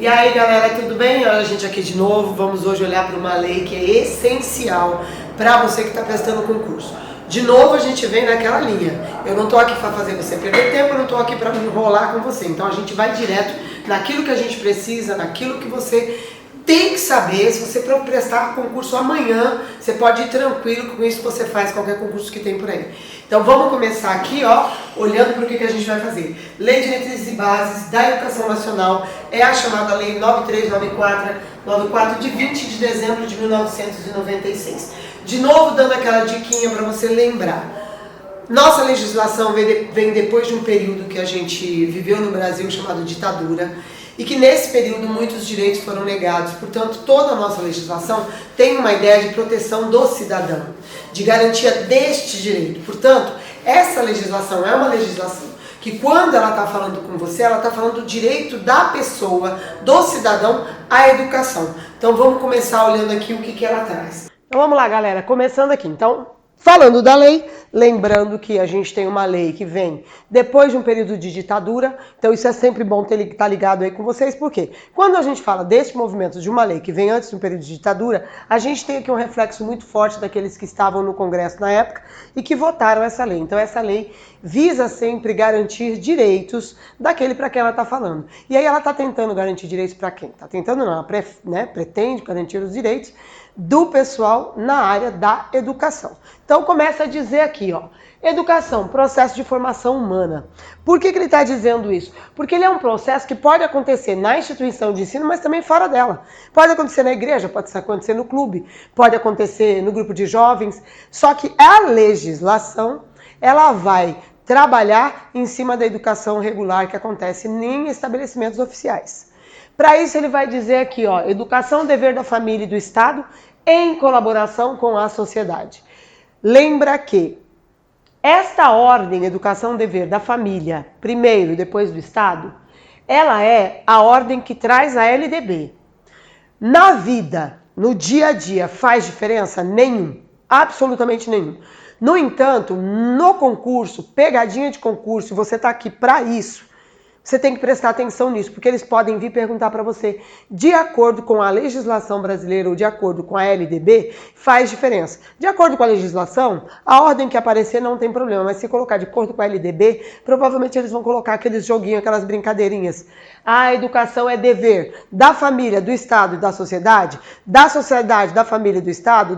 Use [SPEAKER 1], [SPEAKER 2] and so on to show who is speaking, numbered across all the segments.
[SPEAKER 1] E aí galera, tudo bem? Olha a gente aqui de novo, vamos hoje olhar para uma lei que é essencial para você que está prestando concurso. De novo a gente vem naquela linha, eu não estou aqui para fazer você perder tempo, eu não estou aqui para me enrolar com você, então a gente vai direto naquilo que a gente precisa, naquilo que você tem que saber. Se você prestar concurso amanhã, você pode ir tranquilo com isso que você faz qualquer concurso que tem por aí. Então vamos começar aqui, ó, olhando para o que a gente vai fazer. Lei de Diretrizes e Bases da Educação Nacional é a chamada Lei 9394 de 20 de dezembro de 1996. De novo dando aquela diquinha para você lembrar. Nossa legislação vem depois de um período que a gente viveu no Brasil chamado ditadura, e que nesse período muitos direitos foram negados. Portanto, toda a nossa legislação tem uma ideia de proteção do cidadão, de garantia deste direito. Portanto, essa legislação é uma legislação que, quando ela está falando com você, ela está falando do direito da pessoa, do cidadão, à educação. Então vamos começar olhando aqui o que ela traz. Então vamos lá, galera, começando aqui. Então, falando da lei, lembrando que a gente tem uma lei que vem depois de um período de ditadura, então isso é sempre bom estar ligado aí com vocês, porque quando a gente fala deste movimento de uma lei que vem antes de um período de ditadura, a gente tem aqui um reflexo muito forte daqueles que estavam no Congresso na época e que votaram essa lei. Então essa lei visa sempre garantir direitos daquele para quem ela está falando. E aí ela está tentando garantir direitos para quem? Está tentando não, ela pretende garantir os direitos do pessoal na área da educação. Então começa a dizer aqui, ó, educação, processo de formação humana. Por que ele está dizendo isso? Porque ele é um processo que pode acontecer na instituição de ensino, mas também fora dela. Pode acontecer na igreja, pode acontecer no clube, pode acontecer no grupo de jovens, só que a legislação, ela vai trabalhar em cima da educação regular que acontece em estabelecimentos oficiais. Para isso ele vai dizer aqui, ó, educação, dever da família e do Estado em colaboração com a sociedade. Lembra que esta ordem, educação, dever da família, primeiro, depois do Estado, ela é a ordem que traz a LDB. Na vida, no dia a dia, faz diferença? Nenhum, absolutamente nenhum. No entanto, no concurso, pegadinha de concurso, você está aqui para isso, você tem que prestar atenção nisso, porque eles podem vir perguntar para você, de acordo com a legislação brasileira ou de acordo com a LDB, faz diferença. De acordo com a legislação, a ordem que aparecer não tem problema, mas se colocar de acordo com a LDB, provavelmente eles vão colocar aqueles joguinhos, aquelas brincadeirinhas. A educação é dever da família, do Estado e da sociedade, da família e do Estado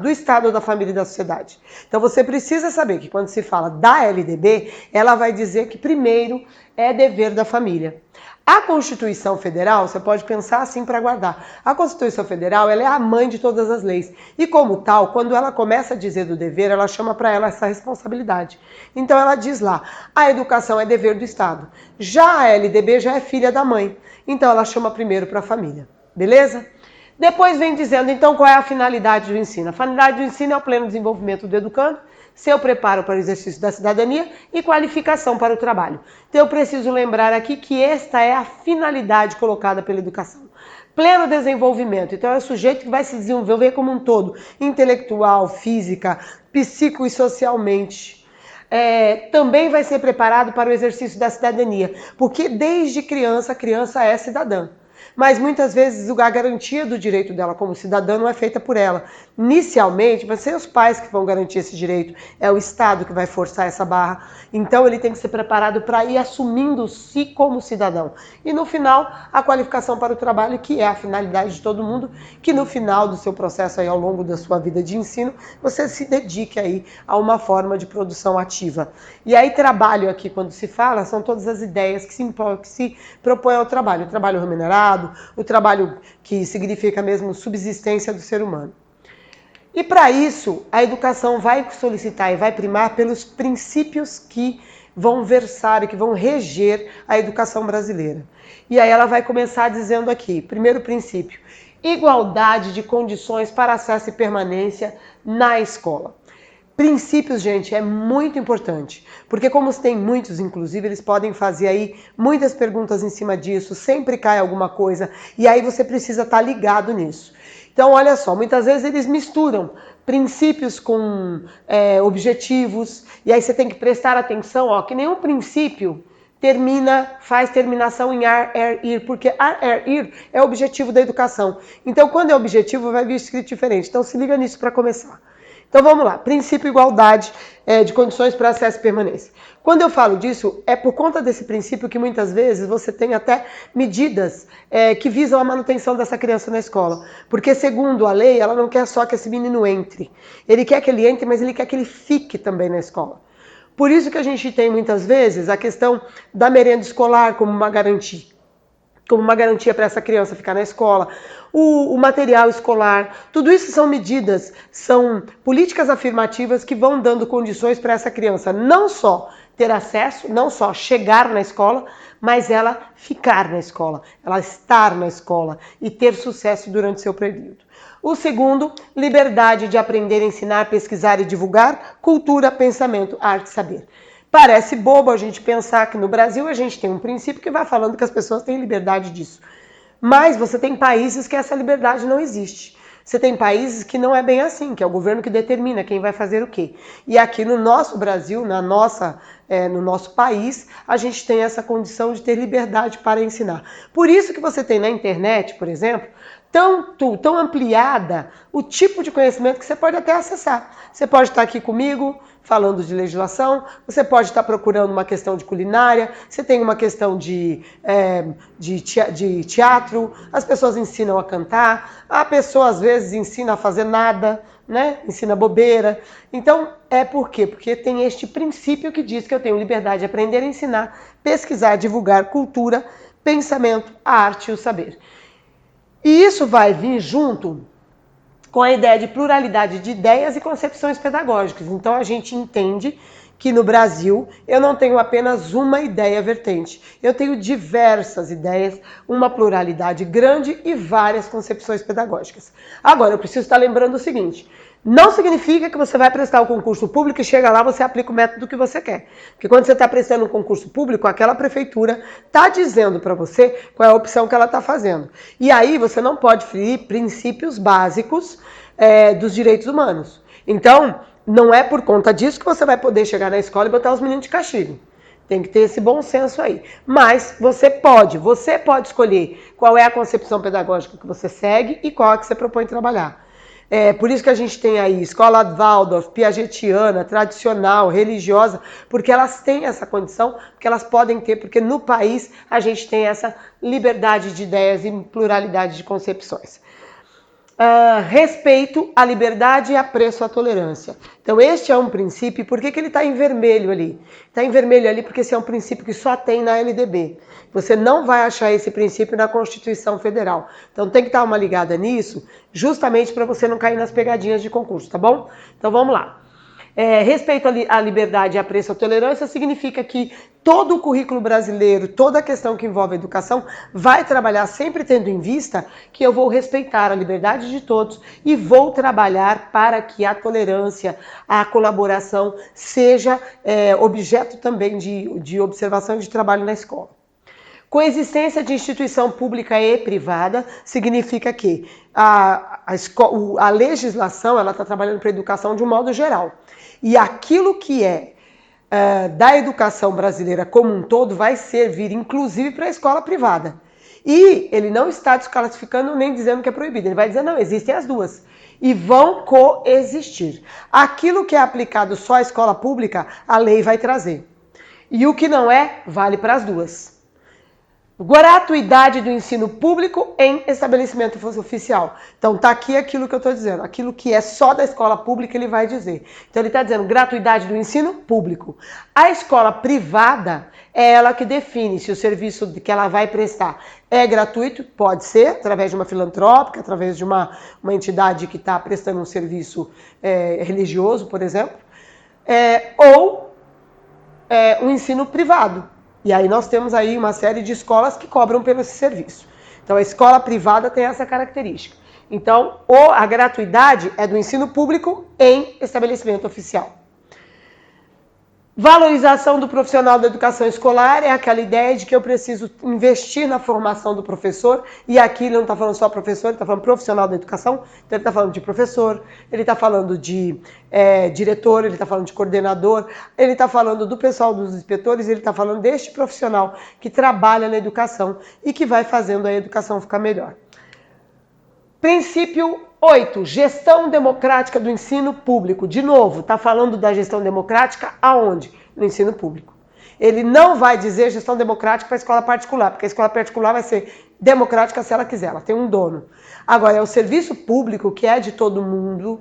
[SPEAKER 1] da família e da sociedade. Então você precisa saber que quando se fala da LDB, ela vai dizer que primeiro é dever da família. A Constituição Federal, você pode pensar assim para guardar. A Constituição Federal, ela é a mãe de todas as leis. E como tal, quando ela começa a dizer do dever, ela chama para ela essa responsabilidade. Então ela diz lá, a educação é dever do Estado. Já a LDB já é filha da mãe. Então ela chama primeiro para a família. Beleza? Depois vem dizendo, então, qual é a finalidade do ensino? A finalidade do ensino é o pleno desenvolvimento do educando, seu preparo para o exercício da cidadania e qualificação para o trabalho. Então eu preciso lembrar aqui que esta é a finalidade colocada pela educação. Pleno desenvolvimento, então é o sujeito que vai se desenvolver como um todo, intelectual, física, psico e socialmente. Também vai ser preparado para o exercício da cidadania, porque desde criança, a criança é cidadã. Mas muitas vezes a garantia do direito dela como cidadã não é feita por ela. Inicialmente, vai ser os pais que vão garantir esse direito, é o Estado que vai forçar essa barra. Então ele tem que ser preparado para ir assumindo-se como cidadão. E no final, a qualificação para o trabalho, que é a finalidade de todo mundo, que no final do seu processo aí, ao longo da sua vida de ensino, você se dedique aí a uma forma de produção ativa. E aí trabalho aqui, quando se fala, são todas as ideias que se propõe ao trabalho. O trabalho remunerado, o trabalho que significa mesmo subsistência do ser humano. E para isso, a educação vai solicitar e vai primar pelos princípios que vão versar e que vão reger a educação brasileira. E aí ela vai começar dizendo aqui, primeiro princípio, igualdade de condições para acesso e permanência na escola. Princípios, gente, é muito importante, porque como tem muitos, inclusive, eles podem fazer aí muitas perguntas em cima disso, sempre cai alguma coisa, e aí você precisa estar ligado nisso. Então, olha só, muitas vezes eles misturam princípios com objetivos, e aí você tem que prestar atenção, ó, que nenhum princípio faz terminação em ar, er, ir, porque ar, er, ir é o objetivo da educação. Então, quando é objetivo, vai vir escrito diferente. Então, se liga nisso para começar. Então, vamos lá. Princípio igualdade de condições para acesso e permanência. Quando eu falo disso, é por conta desse princípio que muitas vezes você tem até medidas que visam a manutenção dessa criança na escola. Porque, segundo a lei, ela não quer só que esse menino entre. Ele quer que ele entre, mas ele quer que ele fique também na escola. Por isso que a gente tem muitas vezes a questão da merenda escolar como uma garantia para essa criança ficar na escola, o material escolar, tudo isso são medidas, são políticas afirmativas que vão dando condições para essa criança não só ter acesso, não só chegar na escola, mas ela ficar na escola, ela estar na escola e ter sucesso durante seu período. O segundo, liberdade de aprender, ensinar, pesquisar e divulgar, cultura, pensamento, arte e saber. Parece bobo a gente pensar que no Brasil a gente tem um princípio que vai falando que as pessoas têm liberdade disso. Mas você tem países que essa liberdade não existe. Você tem países que não é bem assim, que é o governo que determina quem vai fazer o quê. E aqui no nosso Brasil, no nosso país, a gente tem essa condição de ter liberdade para ensinar. Por isso que você tem na internet, por exemplo, tão ampliada o tipo de conhecimento que você pode até acessar. Você pode estar aqui comigo falando de legislação, você pode estar procurando uma questão de culinária, você tem uma questão de teatro, as pessoas ensinam a cantar, a pessoa às vezes ensina a fazer nada, né? Ensina bobeira. Então, por quê? Porque tem este princípio que diz que eu tenho liberdade de aprender, ensinar, pesquisar, divulgar cultura, pensamento, a arte e o saber. E isso vai vir junto com a ideia de pluralidade de ideias e concepções pedagógicas. Então a gente entende que no Brasil eu não tenho apenas uma ideia vertente. Eu tenho diversas ideias, uma pluralidade grande e várias concepções pedagógicas. Agora, eu preciso estar lembrando o seguinte: não significa que você vai prestar o concurso público e chega lá você aplica o método que você quer. Porque quando você está prestando um concurso público, aquela prefeitura está dizendo para você qual é a opção que ela está fazendo. E aí você não pode ferir princípios básicos dos direitos humanos. Então, não é por conta disso que você vai poder chegar na escola e botar os meninos de castigo. Tem que ter esse bom senso aí. Mas você pode escolher qual é a concepção pedagógica que você segue e qual é que você propõe trabalhar. Por isso que a gente tem aí escola Waldorf, piagetiana, tradicional, religiosa, porque elas têm essa condição, porque elas podem ter, porque no país a gente tem essa liberdade de ideias e pluralidade de concepções. Respeito à liberdade e apreço à tolerância. Então este é um princípio. Por que ele está em vermelho ali? Está em vermelho ali porque esse é um princípio que só tem na LDB. Você não vai achar esse princípio na Constituição Federal. Então tem que dar uma ligada nisso, justamente para você não cair nas pegadinhas de concurso, tá bom? Então vamos lá. Respeito à liberdade e apreço à tolerância significa que todo o currículo brasileiro, toda a questão que envolve a educação, vai trabalhar sempre tendo em vista que eu vou respeitar a liberdade de todos e vou trabalhar para que a tolerância, a colaboração seja objeto também de observação e de trabalho na escola. Coexistência de instituição pública e privada significa que a legislação está trabalhando para a educação de um modo geral. E aquilo que da educação brasileira como um todo vai servir inclusive para a escola privada. E ele não está desclassificando nem dizendo que é proibido. Ele vai dizer, não, existem as duas. E vão coexistir. Aquilo que é aplicado só à escola pública, a lei vai trazer. E o que não vale para as duas. Gratuidade do ensino público em estabelecimento oficial. Então tá aqui aquilo que eu estou dizendo. Aquilo que é só da escola pública ele vai dizer. Então ele está dizendo gratuidade do ensino público. A escola privada é ela que define se o serviço que ela vai prestar é gratuito, pode ser, através de uma filantrópica, através de uma entidade que está prestando um serviço religioso, por exemplo, ou um ensino privado. E aí nós temos aí uma série de escolas que cobram pelo esse serviço. Então a escola privada tem essa característica. Então a gratuidade é do ensino público em estabelecimento oficial. Valorização do profissional da educação escolar é aquela ideia de que eu preciso investir na formação do professor, e aqui ele não está falando só professor, ele está falando profissional da educação, então ele está falando de professor, ele está falando de diretor, ele está falando de coordenador, ele está falando do pessoal dos inspetores, ele está falando deste profissional que trabalha na educação e que vai fazendo a educação ficar melhor. Princípio 8, gestão democrática do ensino público. De novo, está falando da gestão democrática aonde? No ensino público. Ele não vai dizer gestão democrática para a escola particular, porque a escola particular vai ser democrática se ela quiser, ela tem um dono. Agora, é o serviço público que é de todo mundo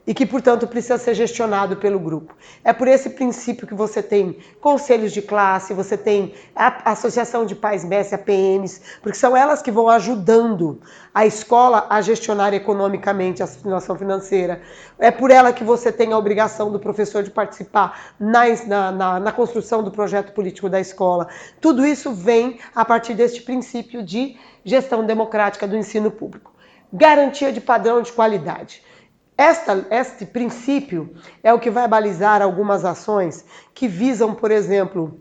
[SPEAKER 1] e que, portanto, precisa ser gestionado pelo grupo. É por esse princípio que você tem conselhos de classe, você tem a associação de pais mestres, APMs, porque são elas que vão ajudando a escola a gestionar economicamente a situação financeira. É por ela que você tem a obrigação do professor de participar na construção do projeto político da escola. Tudo isso vem a partir deste princípio de gestão democrática do ensino público. Garantia de padrão de qualidade. Este princípio é o que vai balizar algumas ações que visam, por exemplo,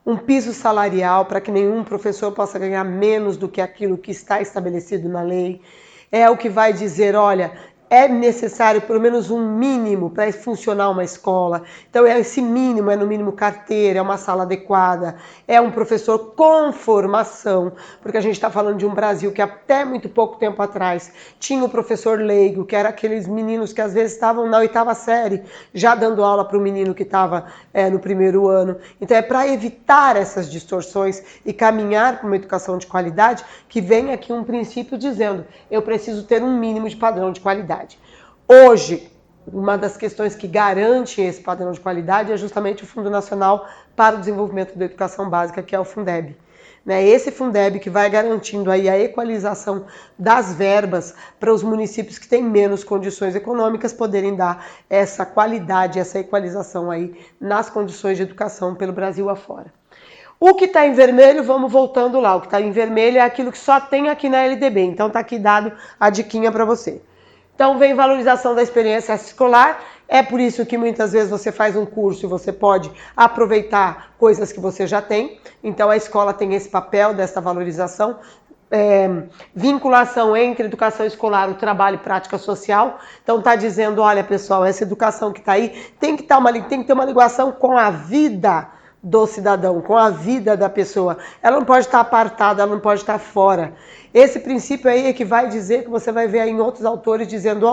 [SPEAKER 1] um piso salarial para que nenhum professor possa ganhar menos do que aquilo que está estabelecido na lei. É o que vai dizer, olha, é necessário pelo menos um mínimo para funcionar uma escola. Então, esse mínimo é no mínimo carteira, é uma sala adequada, é um professor com formação, porque a gente está falando de um Brasil que até muito pouco tempo atrás tinha o professor leigo, que era aqueles meninos que às vezes estavam na 8ª série, já dando aula para o menino que estava no primeiro ano. Então, é para evitar essas distorções e caminhar para uma educação de qualidade que vem aqui um princípio dizendo, eu preciso ter um mínimo de padrão de qualidade. Hoje, uma das questões que garante esse padrão de qualidade é justamente o Fundo Nacional para o Desenvolvimento da Educação Básica, que é o Fundeb. Esse Fundeb que vai garantindo aí a equalização das verbas para os municípios que têm menos condições econômicas poderem dar essa qualidade, essa equalização aí nas condições de educação pelo Brasil afora. O que está em vermelho, vamos voltando lá, o que está em vermelho é aquilo que só tem aqui na LDB, então está aqui dado a diquinha para você. Então vem valorização da experiência escolar, é por isso que muitas vezes você faz um curso e você pode aproveitar coisas que você já tem, então a escola tem esse papel dessa valorização, vinculação entre educação escolar, o trabalho e prática social, então está dizendo, olha pessoal, essa educação que está aí tem que ter uma ligação com a vida do cidadão, com a vida da pessoa. Ela não pode estar apartada, ela não pode estar fora. Esse princípio aí é que vai dizer, que você vai ver aí em outros autores dizendo,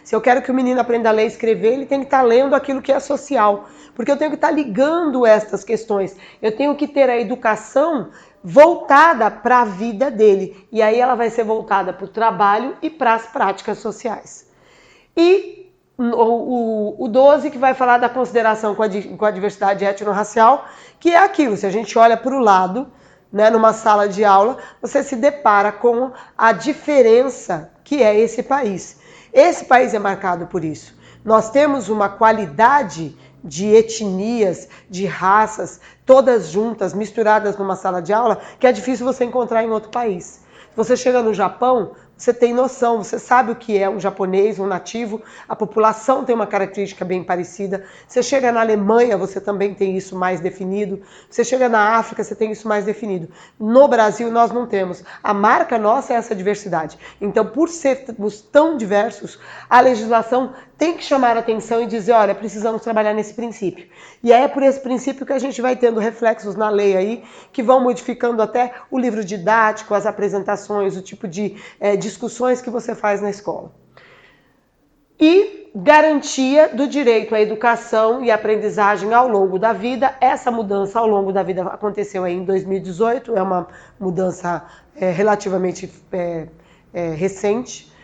[SPEAKER 1] se eu quero que o menino aprenda a ler e escrever, ele tem que estar lendo aquilo que é social, porque eu tenho que estar ligando estas questões, eu tenho que ter a educação voltada para a vida dele, e aí ela vai ser voltada para o trabalho e para as práticas sociais. E o 12, que vai falar da consideração com a diversidade étnico-racial, que é aquilo, se a gente olha para o lado, numa sala de aula, você se depara com a diferença que é esse país. Esse país é marcado por isso. Nós temos uma qualidade de etnias, de raças, todas juntas, misturadas numa sala de aula, que é difícil você encontrar em outro país. Você chega no Japão, você tem noção, você sabe o que é um japonês, um nativo, a população tem uma característica bem parecida. Você chega na Alemanha, você também tem isso mais definido. Você chega na África, você tem isso mais definido. No Brasil, nós não temos. A marca nossa é essa diversidade. Então, por sermos tão diversos, a legislação tem que chamar a atenção e dizer, olha, precisamos trabalhar nesse princípio. E é por esse princípio que a gente vai tendo reflexos na lei aí, que vão modificando até o livro didático, as apresentações, o tipo de discussões que você faz na escola. E garantia do direito à educação e aprendizagem ao longo da vida. Essa mudança ao longo da vida aconteceu aí em 2018, é uma mudança relativamente recente.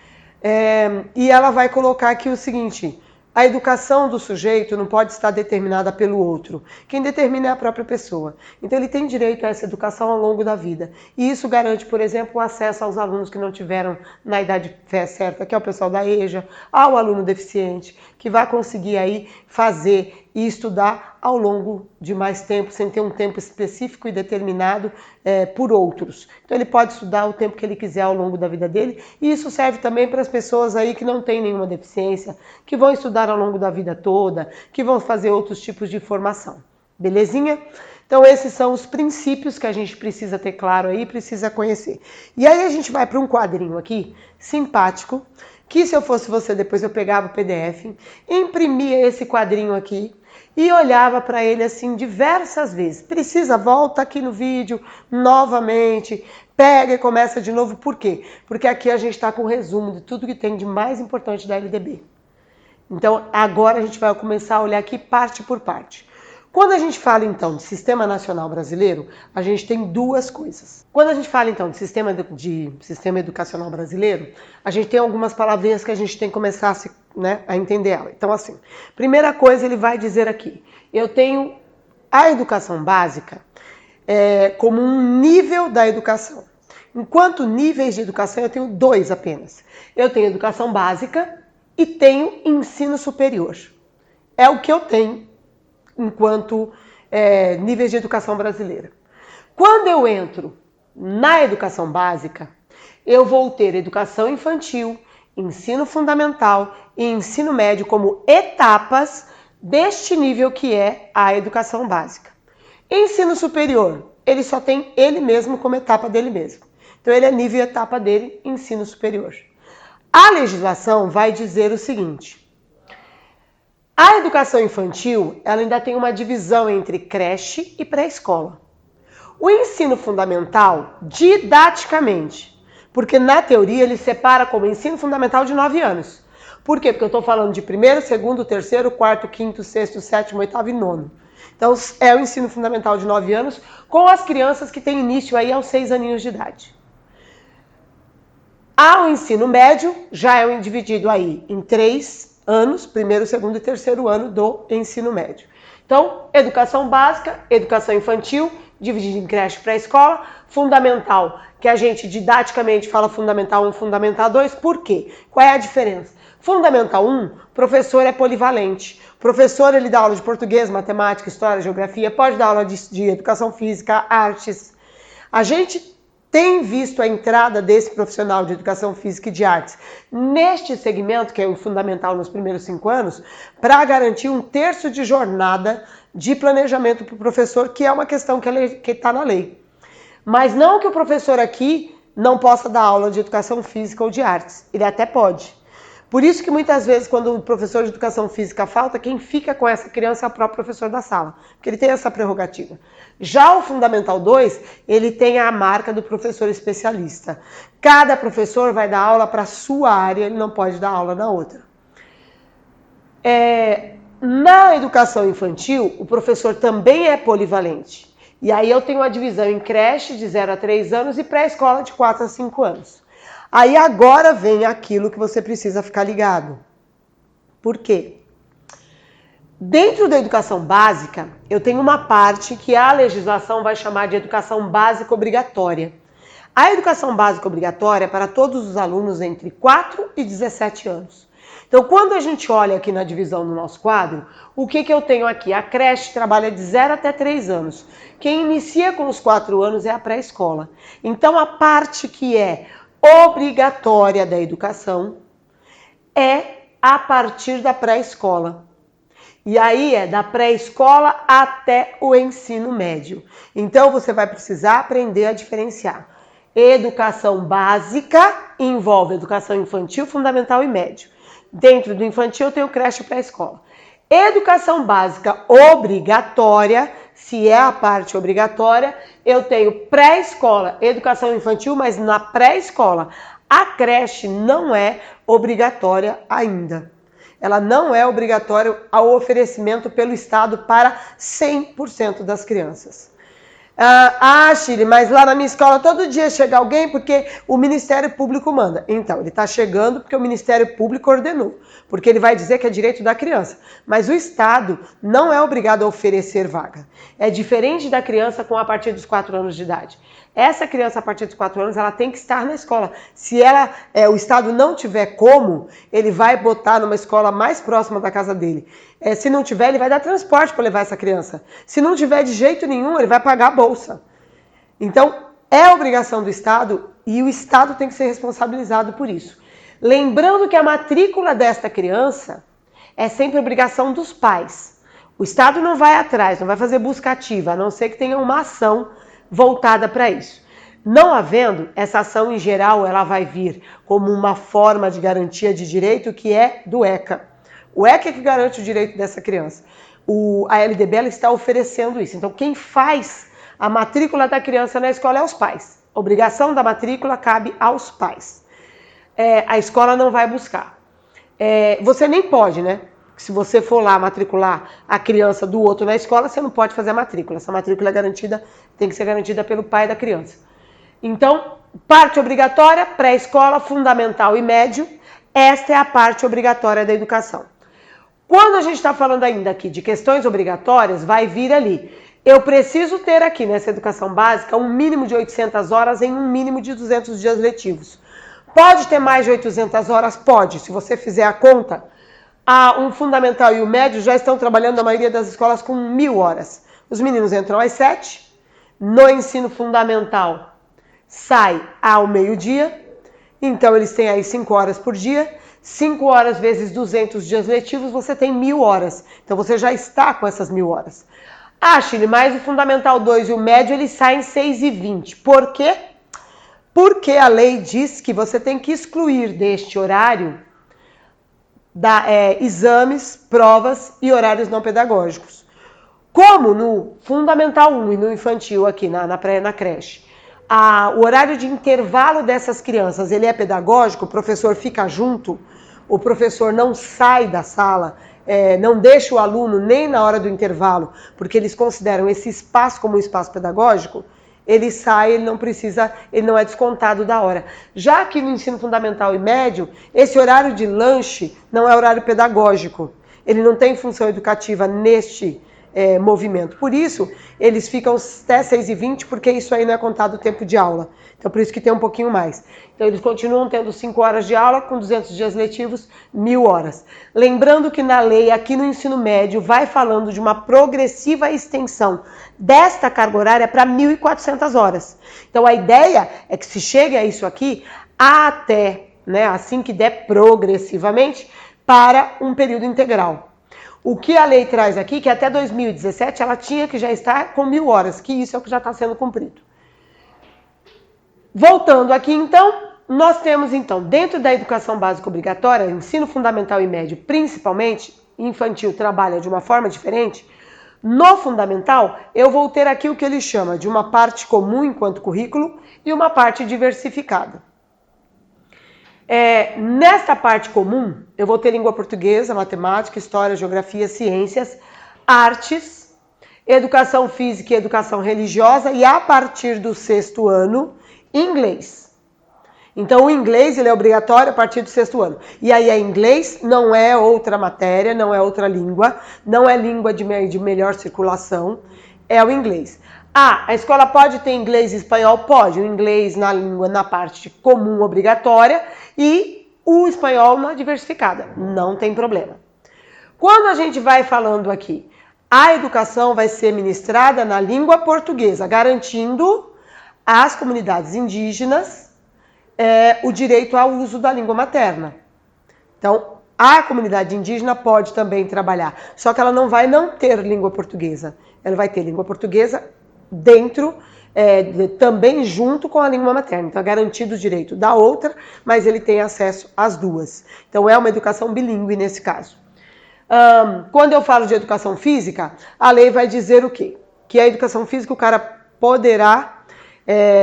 [SPEAKER 1] E ela vai colocar aqui o seguinte, a educação do sujeito não pode estar determinada pelo outro. Quem determina é a própria pessoa. Então ele tem direito a essa educação ao longo da vida. E isso garante, por exemplo, o acesso aos alunos que não tiveram na idade certa, que é o pessoal da EJA, ao aluno deficiente, que vai conseguir aí fazer e estudar ao longo de mais tempo, sem ter um tempo específico e determinado por outros. Então ele pode estudar o tempo que ele quiser ao longo da vida dele, e isso serve também para as pessoas aí que não têm nenhuma deficiência, que vão estudar ao longo da vida toda, que vão fazer outros tipos de formação. Belezinha? Então esses são os princípios que a gente precisa ter claro aí, precisa conhecer. E aí a gente vai para um quadrinho aqui, simpático, que se eu fosse você, depois eu pegava o PDF, imprimia esse quadrinho aqui e olhava para ele assim diversas vezes. Precisa, volta aqui no vídeo novamente, pega e começa de novo. Por quê? Porque aqui a gente está com o resumo de tudo que tem de mais importante da LDB. Então agora a gente vai começar a olhar aqui parte por parte. Quando a gente fala, então, de Sistema Nacional Brasileiro, a gente tem duas coisas. Quando a gente fala, então, de Sistema Educacional Brasileiro, a gente tem algumas palavrinhas que a gente tem que começar a entender ela. Então, assim, primeira coisa, ele vai dizer aqui, eu tenho a educação básica como um nível da educação. Enquanto níveis de educação, eu tenho dois apenas. Eu tenho educação básica e tenho ensino superior. É o que eu tenho enquanto níveis de educação brasileira. Quando eu entro na educação básica, eu vou ter educação infantil, ensino fundamental e ensino médio como etapas deste nível que é a educação básica. Ensino superior, ele só tem ele mesmo como etapa dele mesmo. Então ele é nível e etapa dele, ensino superior. A legislação vai dizer o seguinte: a educação infantil, ela ainda tem uma divisão entre creche e pré-escola. O ensino fundamental, didaticamente, porque na teoria ele separa como ensino fundamental de 9 anos. Por quê? Porque eu estou falando de primeiro, segundo, terceiro, quarto, quinto, sexto, sétimo, oitavo e nono. Então é o ensino fundamental de 9 anos com as crianças que têm início aí aos 6 aninhos de idade. O ensino médio já é dividido aí em 3 anos, primeiro, segundo e terceiro ano do ensino médio. Então, educação básica, educação infantil, dividida em creche pré-escola, fundamental, que a gente didaticamente fala fundamental 1, fundamental 2, por quê? Qual é a diferença? Fundamental 1, professor é polivalente. Professor, ele dá aula de português, matemática, história, geografia, pode dar aula de educação física, artes. A gente tem visto a entrada desse profissional de educação física e de artes neste segmento, que é o fundamental nos primeiros 5 anos, para garantir 1/3 de jornada de planejamento para o professor, que é uma questão que está na lei. Mas não que o professor aqui não possa dar aula de educação física ou de artes, ele até pode. Por isso que muitas vezes, quando o professor de educação física falta, quem fica com essa criança é o próprio professor da sala, porque ele tem essa prerrogativa. Já o Fundamental 2, ele tem a marca do professor especialista. Cada professor vai dar aula para a sua área, ele não pode dar aula na outra. Na educação infantil, o professor também é polivalente. E aí eu tenho a divisão em creche de 0 a 3 anos e pré-escola de 4 a 5 anos. Aí agora vem aquilo que você precisa ficar ligado. Por quê? Dentro da educação básica, eu tenho uma parte que a legislação vai chamar de educação básica obrigatória. A educação básica obrigatória é para todos os alunos entre 4 e 17 anos. Então, quando a gente olha aqui na divisão do nosso quadro, o que eu tenho aqui? A creche trabalha de 0 até 3 anos. Quem inicia com os 4 anos é a pré-escola. Então, a parte que é obrigatória da educação é a partir da pré-escola. E aí é da pré-escola até o ensino médio. Então você vai precisar aprender a diferenciar. Educação básica envolve educação infantil, fundamental e médio. Dentro do infantil eu tenho creche e pré-escola. Educação básica obrigatória, se é a parte obrigatória, eu tenho pré-escola, educação infantil, mas na pré-escola. A creche não é obrigatória ainda. Ela não é obrigatória ao oferecimento pelo Estado para 100% das crianças. Shirley, mas lá na minha escola todo dia chega alguém porque o Ministério Público manda. Então, ele está chegando porque o Ministério Público ordenou, porque ele vai dizer que é direito da criança. Mas o Estado não é obrigado a oferecer vaga. É diferente da criança com a partir dos 4 anos de idade. Essa criança a partir dos 4 anos, ela tem que estar na escola. Se o Estado não tiver como, ele vai botar numa escola mais próxima da casa dele. Se não tiver, ele vai dar transporte para levar essa criança. Se não tiver de jeito nenhum, ele vai pagar a bolsa. Então, é obrigação do Estado e o Estado tem que ser responsabilizado por isso. Lembrando que a matrícula desta criança é sempre obrigação dos pais. O Estado não vai atrás, não vai fazer busca ativa, a não ser que tenha uma ação voltada para isso. Não havendo, essa ação em geral ela vai vir como uma forma de garantia de direito que é do ECA. O ECA é que garante o direito dessa criança. A LDB ela está oferecendo isso. Então quem faz a matrícula da criança na escola é os pais. A obrigação da matrícula cabe aos pais. A escola não vai buscar. Você nem pode, né? Se você for lá matricular a criança do outro na escola, você não pode fazer a matrícula. Essa matrícula é garantida, tem que ser garantida pelo pai da criança. Então, parte obrigatória, pré-escola, fundamental e médio, esta é a parte obrigatória da educação. Quando a gente está falando ainda aqui de questões obrigatórias, vai vir ali. Eu preciso ter aqui nessa educação básica um mínimo de 800 horas em um mínimo de 200 dias letivos. Pode ter mais de 800 horas? Pode. Se você fizer a conta, um fundamental e o médio já estão trabalhando na maioria das escolas com 1000 horas. Os meninos entram às 7, no ensino fundamental sai ao meio-dia, então eles têm aí 5 horas por dia, 5 horas vezes 200 dias letivos, você tem 1000 horas. Então você já está com essas 1000 horas. Chile, mais o fundamental 2 e o médio eles saem 6h20. Por quê? Porque a lei diz que você tem que excluir deste horário exames, provas e horários não pedagógicos. Como no Fundamental 1 e no infantil aqui na creche, o horário de intervalo dessas crianças ele é pedagógico, o professor fica junto, o professor não sai da sala, não deixa o aluno nem na hora do intervalo, porque eles consideram esse espaço como um espaço pedagógico, ele sai, ele não é descontado da hora. Já que no ensino fundamental e médio, esse horário de lanche não é horário pedagógico. Ele não tem função educativa neste movimento. Por isso, eles ficam até 6h20, porque isso aí não é contado o tempo de aula. Então, por isso que tem um pouquinho mais. Então, eles continuam tendo 5 horas de aula, com 200 dias letivos, 1000 horas. Lembrando que na lei, aqui no ensino médio, vai falando de uma progressiva extensão desta carga horária para 1.400 horas. Então, a ideia é que se chegue a isso aqui até, assim que der progressivamente, para um período integral. O que a lei traz aqui, que até 2017 ela tinha que já estar com 1000 horas, que isso é o que já está sendo cumprido. Voltando aqui então, nós temos então, dentro da educação básica obrigatória, ensino fundamental e médio principalmente, infantil trabalha de uma forma diferente, no fundamental eu vou ter aqui o que ele chama de uma parte comum enquanto currículo e uma parte diversificada. Nesta parte comum, eu vou ter língua portuguesa, matemática, história, geografia, ciências, artes, educação física e educação religiosa e a partir do 6º ano, inglês. Então o inglês ele é obrigatório a partir do 6º ano. E aí inglês não é outra matéria, não é outra língua, não é língua de melhor circulação, é o inglês. A escola pode ter inglês e espanhol? Pode. O inglês na parte comum obrigatória e o espanhol na diversificada. Não tem problema. Quando a gente vai falando aqui, a educação vai ser ministrada na língua portuguesa, garantindo às comunidades indígenas o direito ao uso da língua materna. Então, a comunidade indígena pode também trabalhar, só que ela não vai não ter língua portuguesa. Ela vai ter língua portuguesa dentro, também junto com a língua materna. Então é garantido o direito da outra, mas ele tem acesso às duas. Então é uma educação bilíngue nesse caso. Quando eu falo de educação física, a lei vai dizer o quê? Que a educação física o cara poderá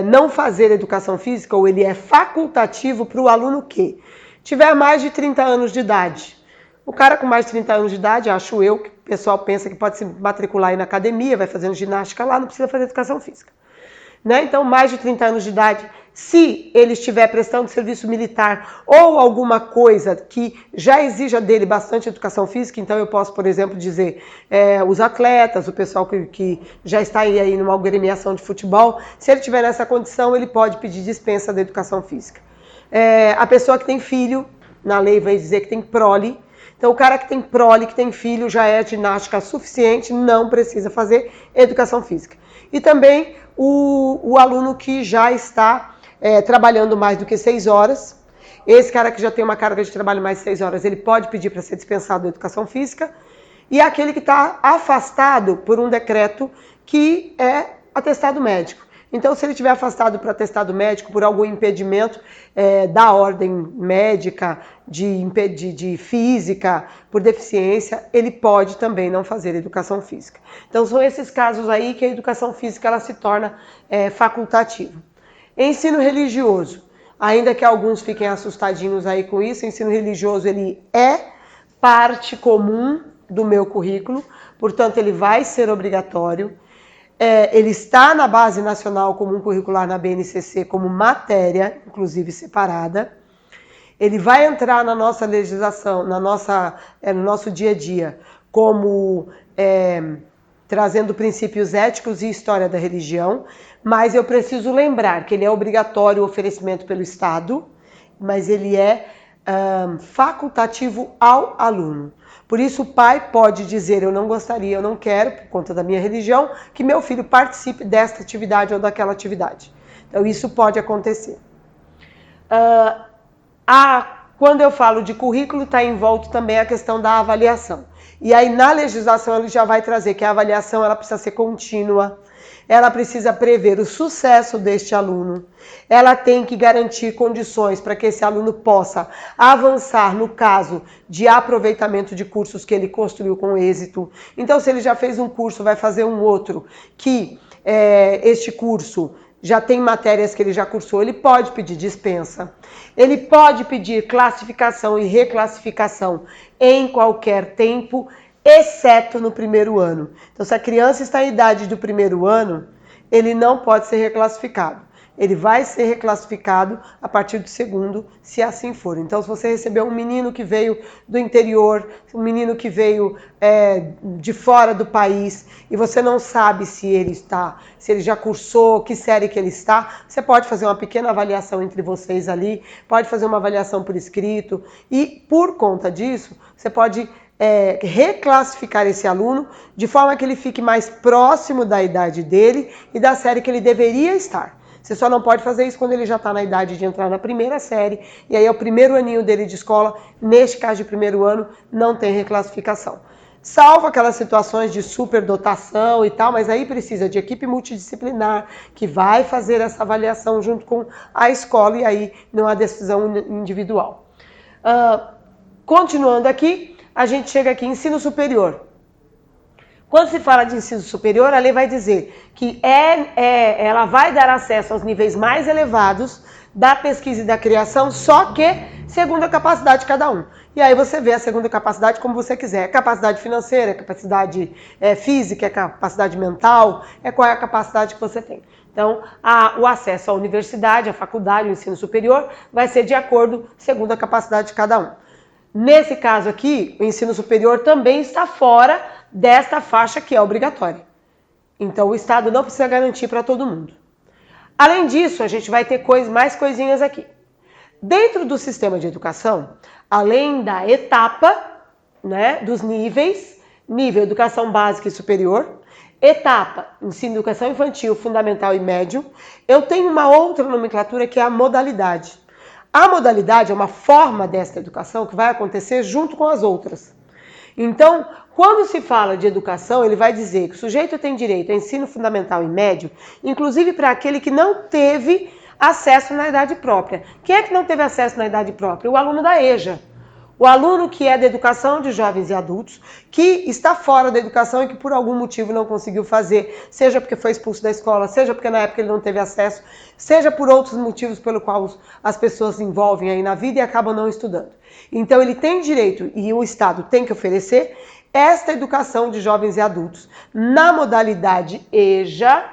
[SPEAKER 1] não fazer educação física, ou ele é facultativo para o aluno que tiver mais de 30 anos de idade. O cara com mais de 30 anos de idade, acho eu, que o pessoal pensa que pode se matricular aí na academia, vai fazendo ginástica lá, não precisa fazer educação física. Então, mais de 30 anos de idade, se ele estiver prestando serviço militar ou alguma coisa que já exija dele bastante educação física, então eu posso, por exemplo, dizer os atletas, o pessoal que já está aí numa agremiação de futebol, se ele estiver nessa condição, ele pode pedir dispensa da educação física. A pessoa que tem filho, na lei vai dizer que tem prole. Então, o cara que tem prole, que tem filho, já é ginástica suficiente, não precisa fazer educação física. E também o aluno que já está trabalhando mais do que 6 horas, esse cara que já tem uma carga de trabalho mais de 6 horas, ele pode pedir para ser dispensado da educação física. E aquele que está afastado por um decreto que é atestado médico. Então, se ele estiver afastado por atestado médico, por algum impedimento da ordem médica, de física, por deficiência, ele pode também não fazer educação física. Então, são esses casos aí que a educação física ela se torna facultativa. Ensino religioso, ainda que alguns fiquem assustadinhos aí com isso, o ensino religioso ele é parte comum do meu currículo, portanto, ele vai ser obrigatório. Ele está na Base Nacional Comum Curricular na BNCC como matéria, inclusive separada. Ele vai entrar na nossa legislação, no nosso dia a dia, como trazendo princípios éticos e história da religião, mas eu preciso lembrar que ele é obrigatório o oferecimento pelo Estado, mas ele é facultativo ao aluno. Por isso o pai pode dizer, eu não gostaria, eu não quero, por conta da minha religião, que meu filho participe desta atividade ou daquela atividade. Então isso pode acontecer. Quando eu falo de currículo, está envolto também a questão da avaliação. E aí na legislação ele já vai trazer que a avaliação ela precisa ser contínua, ela precisa prever o sucesso deste aluno, ela tem que garantir condições para que esse aluno possa avançar no caso de aproveitamento de cursos que ele construiu com êxito. Então, se ele já fez um curso, vai fazer um outro, que este curso já tem matérias que ele já cursou, ele pode pedir dispensa, ele pode pedir classificação e reclassificação em qualquer tempo, exceto no primeiro ano. Então, se a criança está em idade do primeiro ano, ele não pode ser reclassificado. Ele vai ser reclassificado a partir do segundo, se assim for. Então, se você recebeu um menino que veio do interior, um menino que veio de fora do país, e você não sabe se ele já cursou, que série que ele está, você pode fazer uma pequena avaliação entre vocês ali, pode fazer uma avaliação por escrito, e por conta disso, você pode reclassificar esse aluno de forma que ele fique mais próximo da idade dele e da série que ele deveria estar. Você só não pode fazer isso quando ele já está na idade de entrar na primeira série, e aí é o primeiro aninho dele de escola, neste caso de primeiro ano, não tem reclassificação. Salvo aquelas situações de superdotação e tal, mas aí precisa de equipe multidisciplinar, que vai fazer essa avaliação junto com a escola, e aí não há decisão individual. Continuando aqui, a gente chega aqui, ensino superior. Quando se fala de ensino superior, a lei vai dizer que ela vai dar acesso aos níveis mais elevados da pesquisa e da criação, só que segundo a capacidade de cada um. E aí você vê a segunda capacidade como você quiser. É capacidade financeira, é capacidade física, é capacidade mental, qual é a capacidade que você tem. Então, o acesso à universidade, à faculdade, ao ensino superior, vai ser de acordo segundo a capacidade de cada um. Nesse caso aqui, o ensino superior também está fora desta faixa que é obrigatória. Então, o Estado não precisa garantir para todo mundo. Além disso, a gente vai ter mais coisinhas aqui. Dentro do sistema de educação, além da etapa, né, dos níveis, nível educação básica e superior, etapa, ensino de educação infantil, fundamental e médio, eu tenho uma outra nomenclatura que é a modalidade. A modalidade é uma forma desta educação que vai acontecer junto com as outras. Então, quando se fala de educação, ele vai dizer que o sujeito tem direito a ensino fundamental e médio, inclusive para aquele que não teve acesso na idade própria. Quem é que não teve acesso na idade própria? O aluno da EJA. O aluno que é da educação de jovens e adultos, que está fora da educação e que por algum motivo não conseguiu fazer, seja porque foi expulso da escola, seja porque na época ele não teve acesso, seja por outros motivos pelo qual as pessoas se envolvem aí na vida e acabam não estudando. Então ele tem direito, e o Estado tem que oferecer, esta educação de jovens e adultos na modalidade EJA,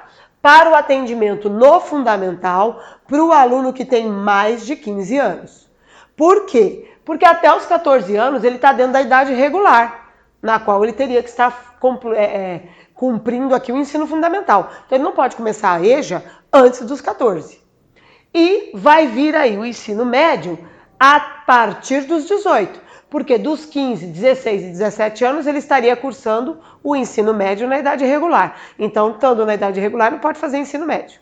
[SPEAKER 1] para o atendimento no fundamental, para o aluno que tem mais de 15 anos. Por quê? Porque até os 14 anos ele está dentro da idade regular, na qual ele teria que estar cumprindo aqui o ensino fundamental. Então ele não pode começar a EJA antes dos 14. E vai vir aí o ensino médio a partir dos 18. Porque dos 15, 16 e 17 anos ele estaria cursando o ensino médio na idade regular. Então, estando na idade regular, não pode fazer ensino médio.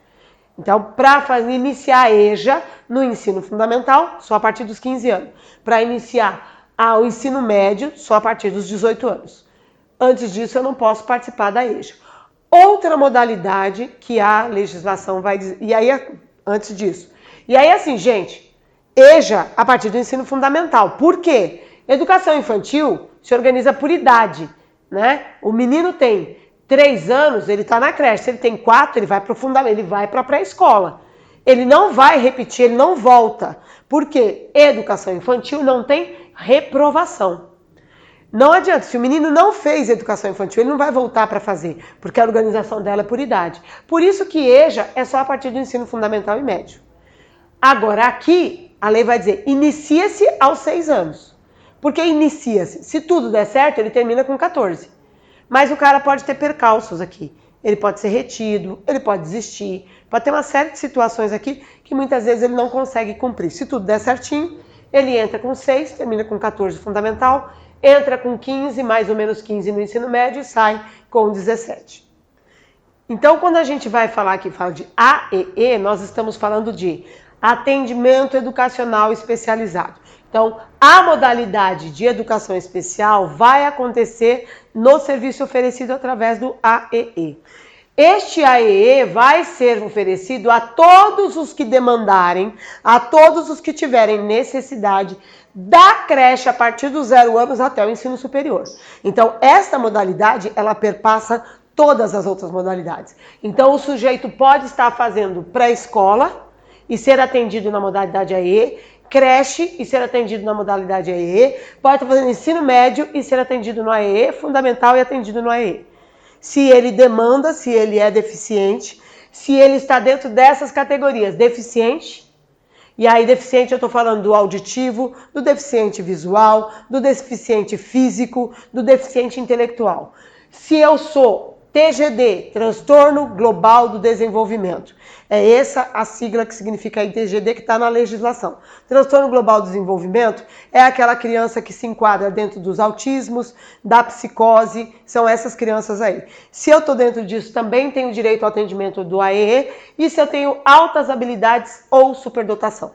[SPEAKER 1] Então, para iniciar a EJA no ensino fundamental, só a partir dos 15 anos. Para iniciar o ensino médio, só a partir dos 18 anos. Antes disso, eu não posso participar da EJA. Outra modalidade que a legislação vai dizer... E aí, antes disso. E aí, assim, gente, EJA a partir do ensino fundamental. Por quê? Educação infantil se organiza por idade, né? O menino tem 3 anos, ele está na creche. Se ele tem 4, ele vai para o fundamental, ele vai para a pré-escola. Ele não vai repetir, ele não volta. Porque educação infantil não tem reprovação. Não adianta, se o menino não fez educação infantil, ele não vai voltar para fazer, porque a organização dela é por idade. Por isso que EJA é só a partir do ensino fundamental e médio. Agora, aqui, a lei vai dizer, inicia-se aos 6 anos. Por que inicia-se? Se tudo der certo, ele termina com 14. Mas o cara pode ter percalços aqui. Ele pode ser retido, ele pode desistir, pode ter uma série de situações aqui que muitas vezes ele não consegue cumprir. Se tudo der certinho, ele entra com 6, termina com 14 fundamental, entra com 15, mais ou menos 15 no ensino médio e sai com 17. Então, quando a gente vai falar aqui, fala de AEE, nós estamos falando de atendimento educacional especializado. Então, a modalidade de educação especial vai acontecer no serviço oferecido através do AEE. Este AEE vai ser oferecido a todos os que demandarem, a todos os que tiverem necessidade da creche a partir dos 0 anos até o ensino superior. Então, esta modalidade, ela perpassa todas as outras modalidades. Então, o sujeito pode estar fazendo pré-escola e ser atendido na modalidade AEE, creche e ser atendido na modalidade AEE, pode estar fazendo ensino médio e ser atendido no AEE, fundamental e atendido no AEE. Se ele demanda, se ele é deficiente, se ele está dentro dessas categorias, deficiente, e aí deficiente eu estou falando do auditivo, do deficiente visual, do deficiente físico, do deficiente intelectual. Se eu sou TGD, Transtorno Global do Desenvolvimento, é essa a sigla que significa aí TGD que está na legislação. Transtorno Global do Desenvolvimento é aquela criança que se enquadra dentro dos autismos, da psicose, são essas crianças aí. Se eu estou dentro disso, também tenho direito ao atendimento do AEE, e se eu tenho altas habilidades ou superdotação.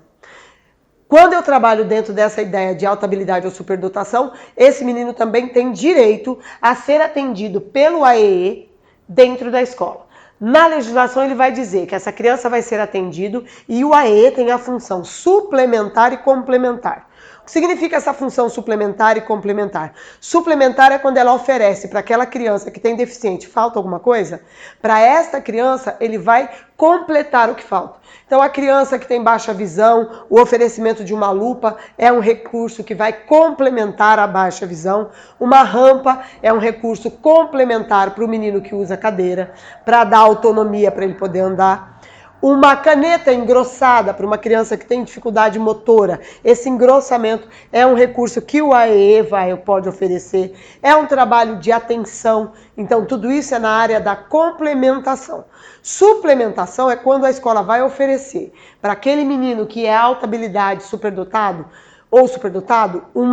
[SPEAKER 1] Quando eu trabalho dentro dessa ideia de alta habilidade ou superdotação, esse menino também tem direito a ser atendido pelo AEE dentro da escola. Na legislação ele vai dizer que essa criança vai ser atendido e o AEE tem a função suplementar e complementar. O que significa essa função suplementar e complementar? Suplementar é quando ela oferece para aquela criança que tem deficiente, falta alguma coisa, para esta criança ele vai completar o que falta. Então a criança que tem baixa visão, o oferecimento de uma lupa é um recurso que vai complementar a baixa visão. Uma rampa é um recurso complementar para o menino que usa cadeira, para dar autonomia para ele poder andar. Uma caneta engrossada para uma criança que tem dificuldade motora, esse engrossamento é um recurso que o AEE pode oferecer, é um trabalho de atenção, então tudo isso é na área da complementação. Suplementação é quando a escola vai oferecer para aquele menino que é alta habilidade, superdotado ou superdotado, um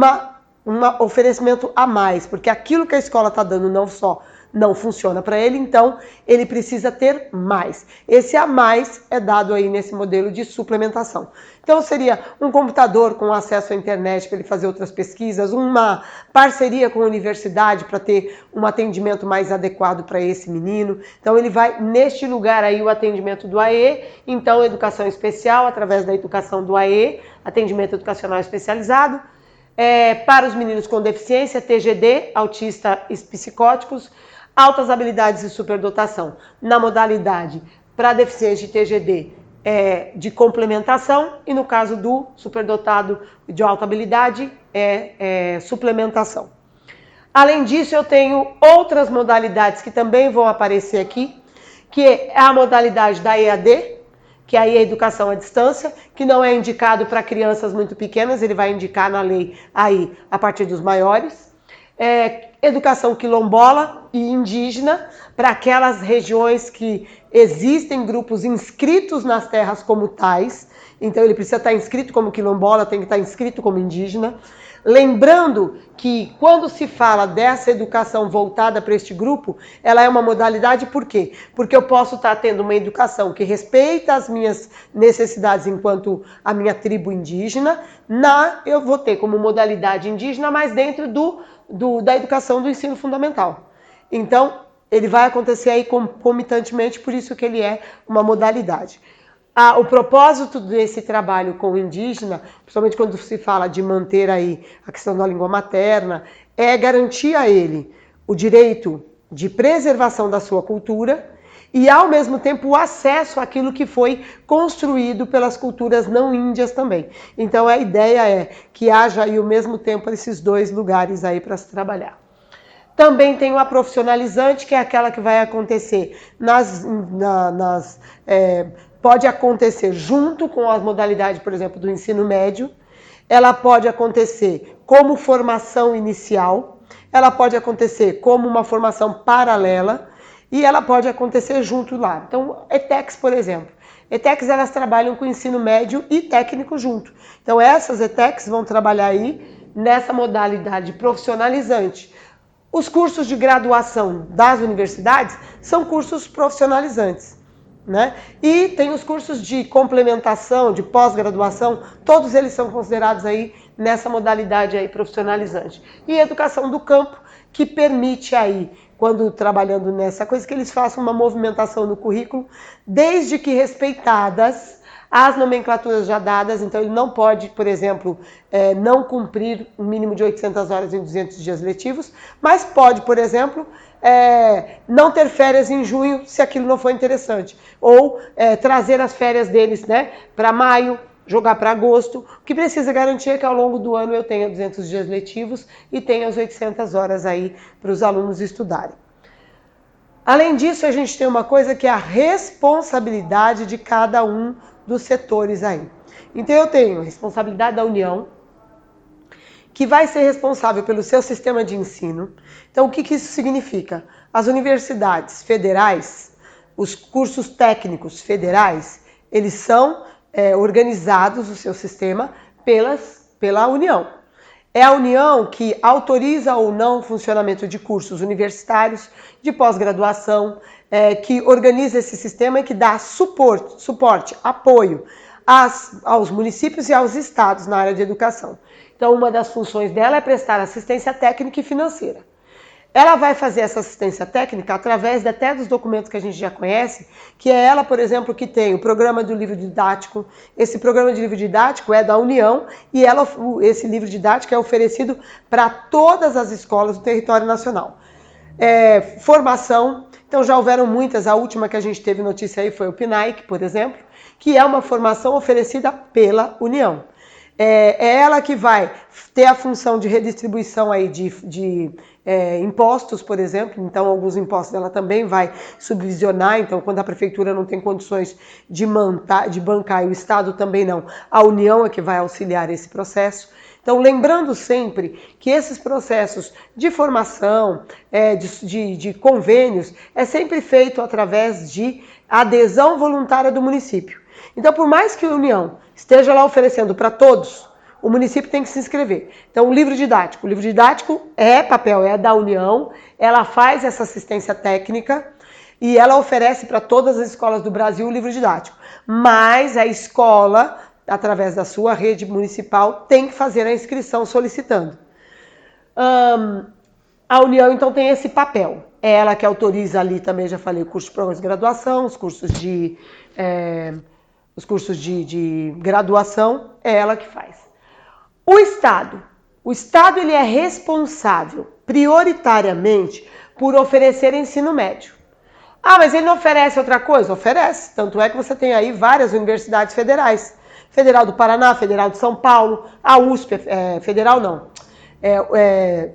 [SPEAKER 1] oferecimento a mais, porque aquilo que a escola está dando não só não funciona para ele, então ele precisa ter mais. Esse a mais é dado aí nesse modelo de suplementação. Então seria um computador com acesso à internet para ele fazer outras pesquisas, uma parceria com a universidade para ter um atendimento mais adequado para esse menino. Então ele vai neste lugar aí o atendimento do AE, então educação especial através da educação do AE, atendimento educacional especializado. Para os meninos com deficiência, TGD, autistas psicóticos, altas habilidades e superdotação. Na modalidade para deficiente TGD de complementação e no caso do superdotado de alta habilidade suplementação. Além disso, eu tenho outras modalidades que também vão aparecer aqui, que é a modalidade da EAD, que aí é a educação à distância, que não é indicado para crianças muito pequenas, ele vai indicar na lei aí a partir dos maiores. Educação quilombola e indígena, para aquelas regiões que existem grupos inscritos nas terras como tais. Então ele precisa estar inscrito como quilombola, tem que estar inscrito como indígena. Lembrando que quando se fala dessa educação voltada para este grupo, ela é uma modalidade por quê? Porque eu posso estar tendo uma educação que respeita as minhas necessidades enquanto a minha tribo indígena, eu vou ter como modalidade indígena, mas dentro da educação do ensino fundamental. Então, ele vai acontecer aí concomitantemente, por isso que ele é uma modalidade. O propósito desse trabalho com o indígena, principalmente quando se fala de manter aí a questão da língua materna, é garantir a ele o direito de preservação da sua cultura e, ao mesmo tempo, o acesso àquilo que foi construído pelas culturas não índias também. Então, a ideia é que haja aí, ao mesmo tempo, esses dois lugares aí para se trabalhar. Também tem uma profissionalizante, que é aquela que vai acontecer pode acontecer junto com as modalidades, por exemplo, do ensino médio. Ela pode acontecer como formação inicial, ela pode acontecer como uma formação paralela e ela pode acontecer junto lá. Então, ETECs, por exemplo. ETECs, elas trabalham com ensino médio e técnico junto. Então, essas ETECs vão trabalhar aí nessa modalidade profissionalizante. Os cursos de graduação das universidades são cursos profissionalizantes, né? E tem os cursos de complementação, de pós-graduação, todos eles são considerados aí nessa modalidade aí profissionalizante. E educação do campo, que permite aí, quando trabalhando nessa coisa, que eles façam uma movimentação no currículo, desde que respeitadas as nomenclaturas já dadas. Então ele não pode, por exemplo, não cumprir um mínimo de 800 horas em 200 dias letivos, mas pode, por exemplo, não ter férias em junho se aquilo não for interessante, ou trazer as férias deles, né, para maio, jogar para agosto. O que precisa garantir é que ao longo do ano eu tenha 200 dias letivos e tenha as 800 horas aí para os alunos estudarem. Além disso, a gente tem uma coisa que é a responsabilidade de cada um dos setores aí. Então eu tenho a responsabilidade da União, que vai ser responsável pelo seu sistema de ensino. Então o que isso significa? As universidades federais, os cursos técnicos federais, eles são organizados, o seu sistema, pela União. É a União que autoriza ou não o funcionamento de cursos universitários, de pós-graduação, que organiza esse sistema e que dá suporte, apoio aos municípios e aos estados na área de educação. Então, uma das funções dela é prestar assistência técnica e financeira. Ela vai fazer essa assistência técnica através até dos documentos que a gente já conhece, que é ela, por exemplo, que tem o programa do livro didático. Esse programa de livro didático é da União e esse livro didático é oferecido para todas as escolas do território nacional. Formação, então já houveram muitas, a última que a gente teve notícia aí foi o PNAEC, por exemplo, que é uma formação oferecida pela União. É ela que vai ter a função de redistribuição aí de impostos, por exemplo. Então, alguns impostos ela também vai subvisionar. Então, quando a prefeitura não tem condições de bancar e o Estado também não, a União é que vai auxiliar esse processo. Então, lembrando sempre que esses processos de formação, de convênios, é sempre feito através de adesão voluntária do município. Então, por mais que a União esteja lá oferecendo para todos, o município tem que se inscrever. Então, o livro didático é papel, é da União, ela faz essa assistência técnica e ela oferece para todas as escolas do Brasil o livro didático. Mas a escola, através da sua rede municipal, tem que fazer a inscrição solicitando. A União, então, tem esse papel. É ela que autoriza ali, também já falei, o curso de pós-graduação, os cursos de graduação, é ela que faz. O Estado ele é responsável prioritariamente por oferecer ensino médio. Ah, mas ele não oferece outra coisa? Oferece. Tanto é que você tem aí várias universidades federais. Federal do Paraná, Federal de São Paulo, a USP, federal não.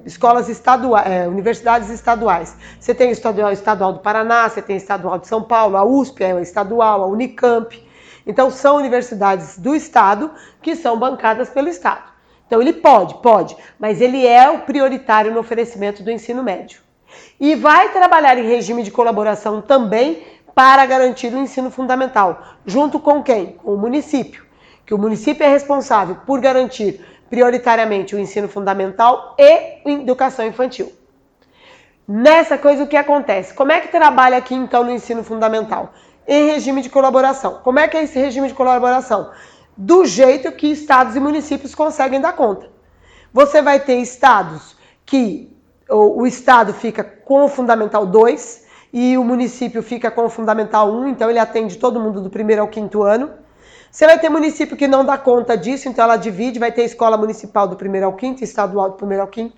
[SPEAKER 1] Escolas estaduais, universidades estaduais. Você tem o estadual do Paraná, você tem o estadual de São Paulo, a USP é estadual, a Unicamp. Então, são universidades do Estado que são bancadas pelo Estado. Então ele pode, mas ele é o prioritário no oferecimento do ensino médio. E vai trabalhar em regime de colaboração também para garantir o ensino fundamental. Junto com quem? Com o município. Que o município é responsável por garantir prioritariamente o ensino fundamental e educação infantil. Nessa coisa o que acontece? Como é que trabalha aqui então no ensino fundamental? Em regime de colaboração. Como é que é esse regime de colaboração? Do jeito que estados e municípios conseguem dar conta. Você vai ter estados que o estado fica com o Fundamental 2 e o município fica com o Fundamental 1, então ele atende todo mundo do 1º ao 5º ano. Você vai ter município que não dá conta disso, então ela divide, vai ter escola municipal do 1º ao 5º, estadual do 1º ao 5º.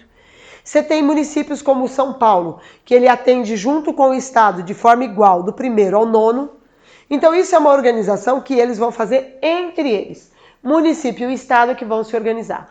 [SPEAKER 1] Você tem municípios como São Paulo, que ele atende junto com o estado de forma igual, do 1º ao 9º. Então isso é uma organização que eles vão fazer entre eles. Município e estado que vão se organizar.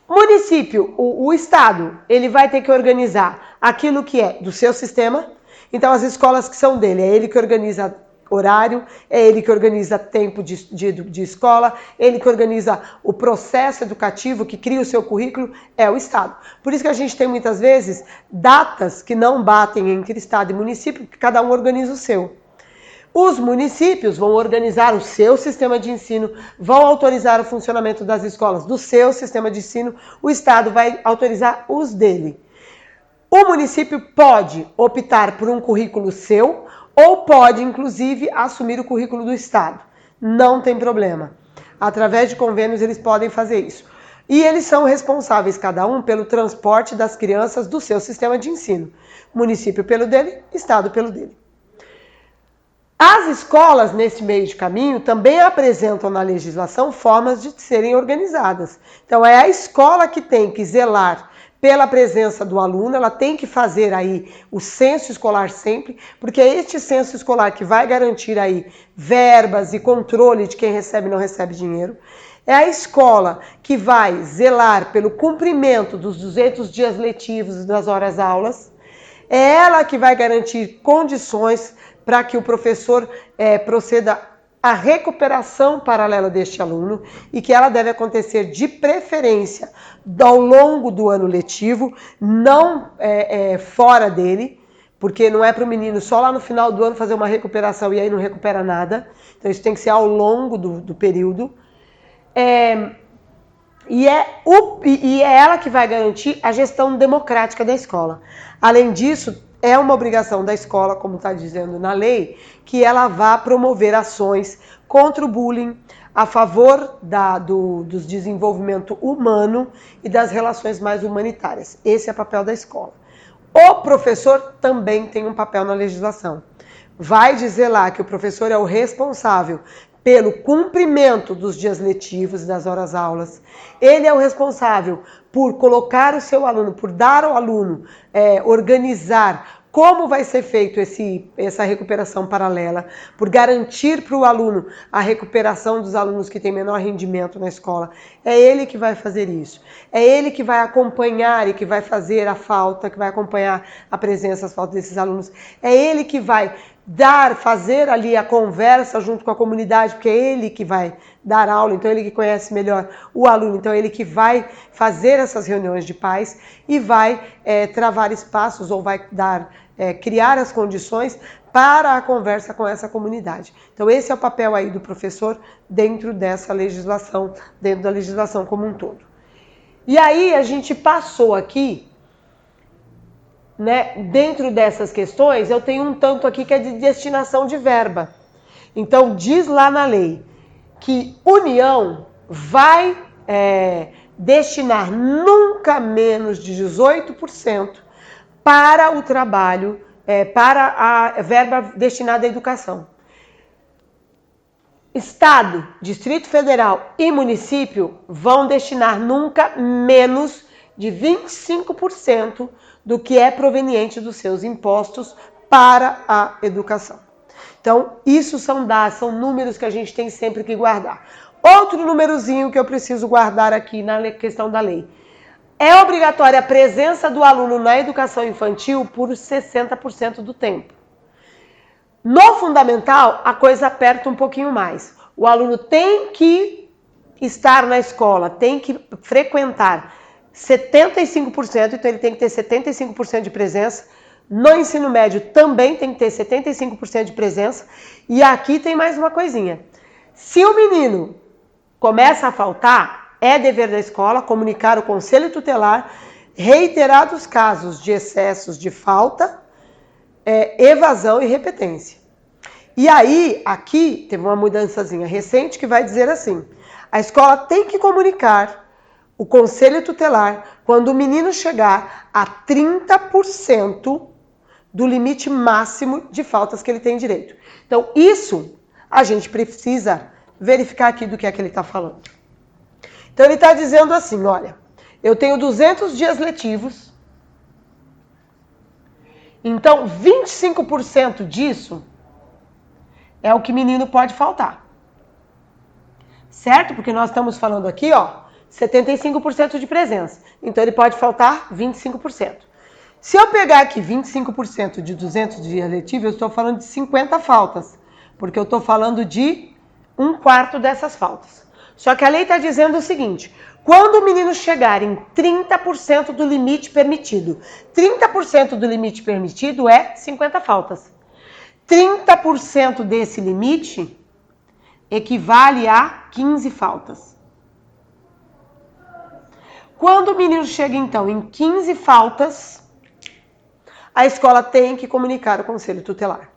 [SPEAKER 1] Município, o estado, ele vai ter que organizar aquilo que é do seu sistema. Então as escolas que são dele, é ele que organiza horário, é ele que organiza tempo de escola, ele que organiza o processo educativo, que cria o seu currículo, é o estado. Por isso que a gente tem muitas vezes datas que não batem entre estado e município, porque cada um organiza o seu. Os municípios vão organizar o seu sistema de ensino, vão autorizar o funcionamento das escolas do seu sistema de ensino, o estado vai autorizar os dele. O município pode optar por um currículo seu ou pode, inclusive, assumir o currículo do estado. Não tem problema. Através de convênios eles podem fazer isso. E eles são responsáveis, cada um, pelo transporte das crianças do seu sistema de ensino. Município pelo dele, estado pelo dele. As escolas, nesse meio de caminho, também apresentam na legislação formas de serem organizadas. Então, é a escola que tem que zelar pela presença do aluno, ela tem que fazer aí o censo escolar sempre, porque é este censo escolar que vai garantir aí verbas e controle de quem recebe e não recebe dinheiro. É a escola que vai zelar pelo cumprimento dos 200 dias letivos e das horas aulas. É ela que vai garantir condições para que o professor proceda à recuperação paralela deste aluno e que ela deve acontecer de preferência ao longo do ano letivo, não fora dele, porque não é para o menino só lá no final do ano fazer uma recuperação e aí não recupera nada. Então isso tem que ser ao longo do período. E é ela que vai garantir a gestão democrática da escola. Além disso, é uma obrigação da escola, como está dizendo na lei, que ela vá promover ações contra o bullying, a favor do desenvolvimento humano e das relações mais humanitárias. Esse é o papel da escola. O professor também tem um papel na legislação. Vai dizer lá que o professor é o responsável pelo cumprimento dos dias letivos e das horas aulas. Ele é o responsável por colocar o seu aluno, por dar ao aluno, organizar como vai ser feito essa recuperação paralela, por garantir para o aluno a recuperação dos alunos que têm menor rendimento na escola. É ele que vai fazer isso. É ele que vai acompanhar e que vai fazer a falta, que vai acompanhar a presença, as faltas desses alunos. É ele que vai fazer ali a conversa junto com a comunidade, porque é ele que vai dar aula, então ele que conhece melhor o aluno, então ele que vai fazer essas reuniões de pais e vai travar espaços ou vai criar as condições para a conversa com essa comunidade. Então esse é o papel aí do professor dentro dessa legislação, dentro da legislação como um todo. E aí a gente passou aqui, dentro dessas questões, eu tenho um tanto aqui que é de destinação de verba. Então, diz lá na lei que União vai destinar nunca menos de 18% para o trabalho, para a verba destinada à educação. Estado, Distrito Federal e município vão destinar nunca menos de 25% do que é proveniente dos seus impostos para a educação. Então, isso são números que a gente tem sempre que guardar. Outro númerozinho que eu preciso guardar aqui na questão da lei. É obrigatória a presença do aluno na educação infantil por 60% do tempo. No fundamental, a coisa aperta um pouquinho mais. O aluno tem que estar na escola, tem que frequentar 75%, então ele tem que ter 75% de presença. No ensino médio também tem que ter 75% de presença. E aqui tem mais uma coisinha. Se o menino começa a faltar, é dever da escola comunicar o conselho tutelar reiterados casos de excessos de falta, evasão e repetência. E aí, aqui teve uma mudançazinha recente que vai dizer assim: a escola tem que comunicar o conselho tutelar quando o menino chegar a 30% do limite máximo de faltas que ele tem direito. Então, isso a gente precisa verificar aqui do que é que ele está falando. Então, ele está dizendo assim, olha, eu tenho 200 dias letivos, então 25% disso é o que menino pode faltar. Certo? Porque nós estamos falando aqui, ó, 75% de presença. Então, ele pode faltar 25%. Se eu pegar aqui 25% de 200 dias letivos, eu estou falando de 50 faltas. Porque eu estou falando de 1/4 dessas faltas. Só que a lei está dizendo o seguinte: quando o menino chegar em 30% do limite permitido, 30% do limite permitido é 50 faltas. 30% desse limite equivale a 15 faltas. Quando o menino chega, então, em 15 faltas, a escola tem que comunicar o conselho tutelar.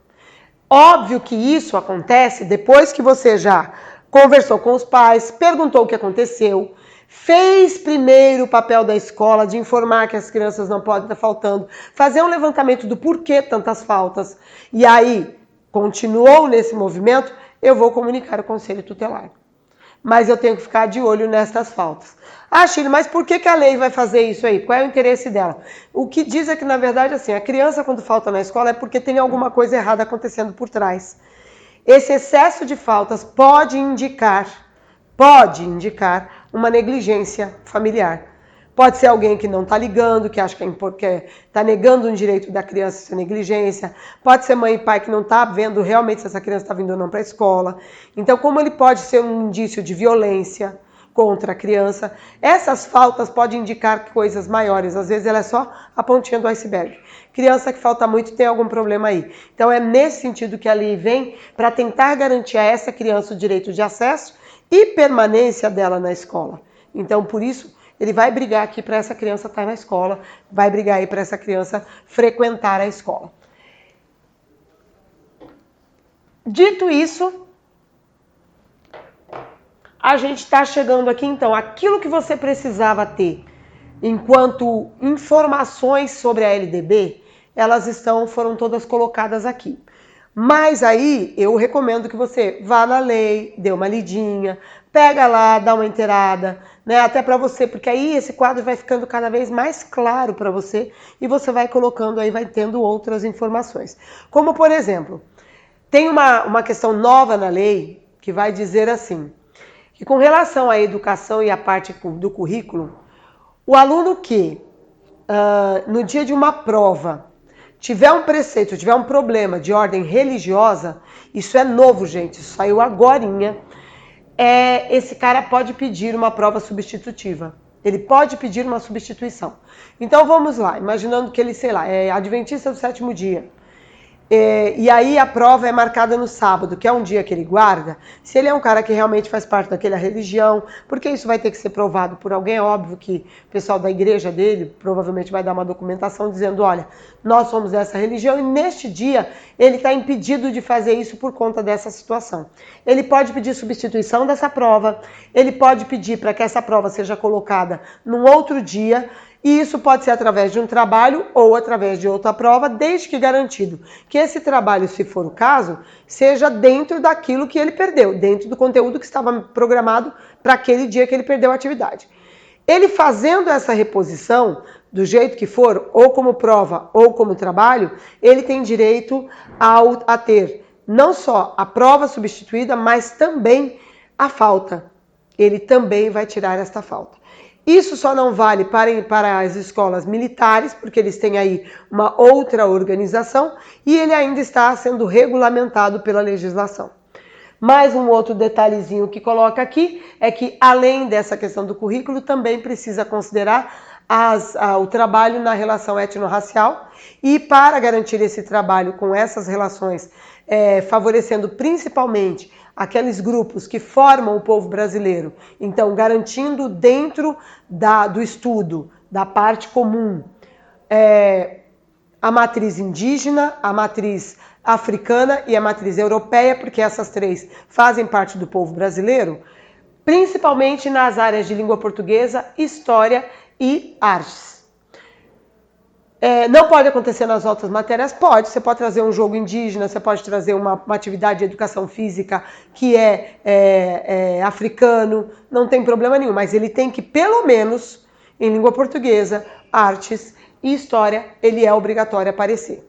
[SPEAKER 1] Óbvio que isso acontece depois que você já conversou com os pais, perguntou o que aconteceu, fez primeiro o papel da escola de informar que as crianças não podem estar faltando, fazer um levantamento do porquê tantas faltas, e aí continuou nesse movimento, eu vou comunicar o conselho tutelar. Mas eu tenho que ficar de olho nestas faltas. Ah, Shirley, mas por que a lei vai fazer isso aí? Qual é o interesse dela? O que diz é que, na verdade, assim, a criança, quando falta na escola, é porque tem alguma coisa errada acontecendo por trás. Esse excesso de faltas pode indicar uma negligência familiar. Pode ser alguém que não está ligando, que acha que está negando um direito da criança essa negligência. Pode ser mãe e pai que não está vendo realmente se essa criança está vindo ou não para a escola. Então, como ele pode ser um indício de violência contra a criança, essas faltas podem indicar coisas maiores. Às vezes ela é só a pontinha do iceberg. Criança que falta muito tem algum problema aí. Então, é nesse sentido que a lei vem para tentar garantir a essa criança o direito de acesso e permanência dela na escola. Então, por isso, ele vai brigar aqui para essa criança estar na escola, vai brigar aí para essa criança frequentar a escola. Dito isso, a gente está chegando aqui, então, aquilo que você precisava ter enquanto informações sobre a LDB, elas foram todas colocadas aqui. Mas aí, eu recomendo que você vá na lei, dê uma lidinha, pega lá, dá uma inteirada, né? Até para você, porque aí esse quadro vai ficando cada vez mais claro para você e você vai colocando aí, vai tendo outras informações. Como, por exemplo, tem uma questão nova na lei que vai dizer assim, que com relação à educação e à parte do currículo, o aluno que, no dia de uma prova, tiver um preceito, tiver um problema de ordem religiosa, isso é novo, gente, isso saiu agorinha, esse cara pode pedir uma prova substitutiva. Ele pode pedir uma substituição. Então vamos lá, imaginando que ele, sei lá, é adventista do 7º dia. E aí a prova é marcada no sábado, que é um dia que ele guarda. Se ele é um cara que realmente faz parte daquela religião, porque isso vai ter que ser provado por alguém, é óbvio que o pessoal da igreja dele provavelmente vai dar uma documentação dizendo, olha, nós somos dessa religião e neste dia ele está impedido de fazer isso por conta dessa situação. Ele pode pedir substituição dessa prova, ele pode pedir para que essa prova seja colocada num outro dia. E isso pode ser através de um trabalho ou através de outra prova, desde que garantido que esse trabalho, se for o caso, seja dentro daquilo que ele perdeu, dentro do conteúdo que estava programado para aquele dia que ele perdeu a atividade. Ele fazendo essa reposição, do jeito que for, ou como prova ou como trabalho, ele tem direito a ter não só a prova substituída, mas também a falta. Ele também vai tirar esta falta. Isso só não vale para as escolas militares, porque eles têm aí uma outra organização e ele ainda está sendo regulamentado pela legislação. Mais um outro detalhezinho que coloca aqui é que, além dessa questão do currículo, também precisa considerar o trabalho na relação étnico-racial, e para garantir esse trabalho com essas relações, favorecendo principalmente aqueles grupos que formam o povo brasileiro, então garantindo dentro do estudo, da parte comum, a matriz indígena, a matriz africana e a matriz europeia, porque essas três fazem parte do povo brasileiro, principalmente nas áreas de língua portuguesa, história e artes. Não pode acontecer nas outras matérias? Pode. Você pode trazer um jogo indígena, você pode trazer uma atividade de educação física que é africano, não tem problema nenhum, mas ele tem que, pelo menos, em língua portuguesa, artes e história, ele é obrigatório aparecer.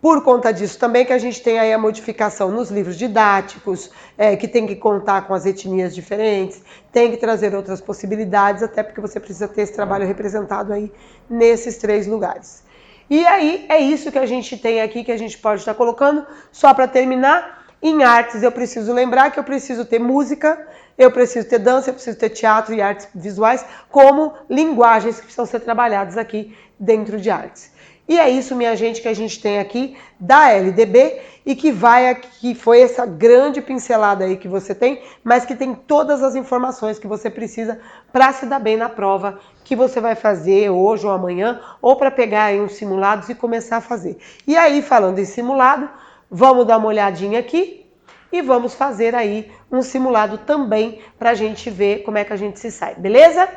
[SPEAKER 1] Por conta disso também que a gente tem aí a modificação nos livros didáticos, que tem que contar com as etnias diferentes, tem que trazer outras possibilidades, até porque você precisa ter esse trabalho representado aí nesses 3 lugares. E aí é isso que a gente tem aqui, que a gente pode estar colocando. Só para terminar, em artes eu preciso lembrar que eu preciso ter música, eu preciso ter dança, eu preciso ter teatro e artes visuais como linguagens que precisam ser trabalhadas aqui dentro de artes. E é isso, minha gente, que a gente tem aqui da LDB e que foi essa grande pincelada aí que você tem, mas que tem todas as informações que você precisa para se dar bem na prova que você vai fazer hoje ou amanhã, ou para pegar aí uns simulados e começar a fazer. E aí, falando em simulado, vamos dar uma olhadinha aqui e vamos fazer aí um simulado também para a gente ver como é que a gente se sai, beleza?